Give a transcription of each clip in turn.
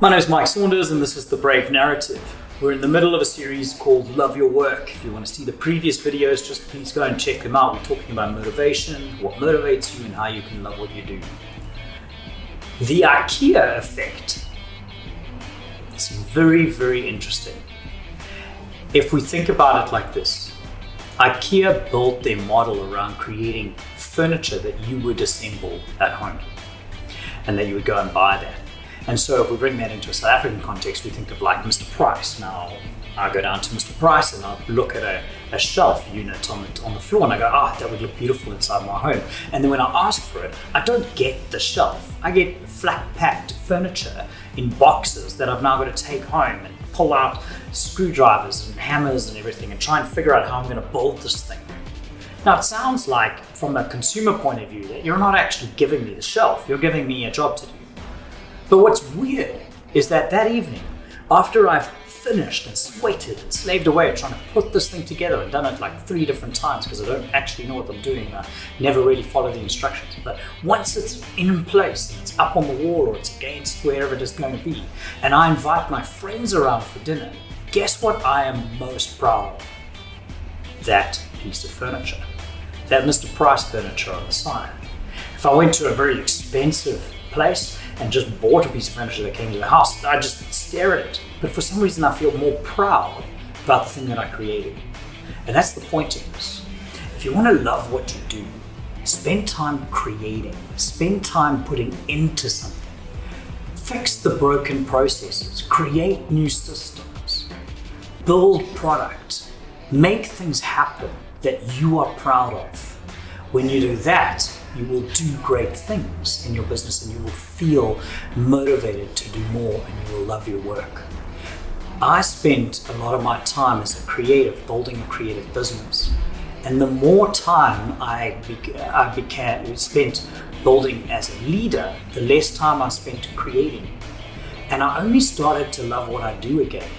My name is Mike Saunders and this is The Brave Narrative. We're in the middle of a series called Love Your Work. If you want to see the previous videos, just please go and check them out. We're talking about motivation, what motivates you and how you can love what you do. The Ikea effect is very, very interesting. If we think about it like this, Ikea built their model around creating furniture that you would assemble at home and that you would go and buy that. And so if we bring that into a South African context, we think of like Mr. Price. Now, I go down to Mr. Price and I look at a shelf unit on the floor and I go, that would look beautiful inside my home. And then when I ask for it, I don't get the shelf. I get flat packed furniture in boxes that I've now got to take home and pull out screwdrivers and hammers and everything and try and figure out how I'm going to build this thing. Now, it sounds like from a consumer point of view that you're not actually giving me the shelf, you're giving me a job to do. But what's weird is that evening, after I've finished and sweated and slaved away at trying to put this thing together and done it like 3 different times because I don't actually know what I'm doing and I never really follow the instructions. But once it's in place and it's up on the wall or it's against wherever it is going to be, and I invite my friends around for dinner, guess what I am most proud of? That piece of furniture. That Mr. Price furniture on the side. If I went to a very expensive place and just bought a piece of furniture that came to the house, I just stare at it. But for some reason I feel more proud about the thing that I created. And that's the point of this. If you want to love what you do, spend time creating, spend time putting into something. Fix the broken processes, create new systems, build product, make things happen that you are proud of. When you do that, you will do great things in your business and you will feel motivated to do more and you will love your work. I spent a lot of my time as a creative building a creative business. And the more time I spent building as a leader, the less time I spent creating. And I only started to love what I do again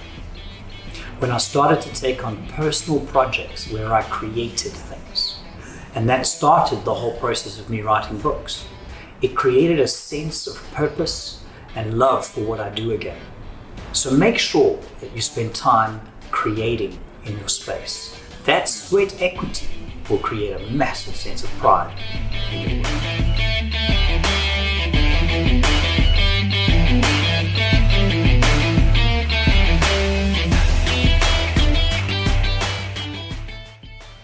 when I started to take on personal projects where I created things. And that started the whole process of me writing books. It created a sense of purpose and love for what I do again. So make sure that you spend time creating in your space. That sweat equity will create a massive sense of pride in your work.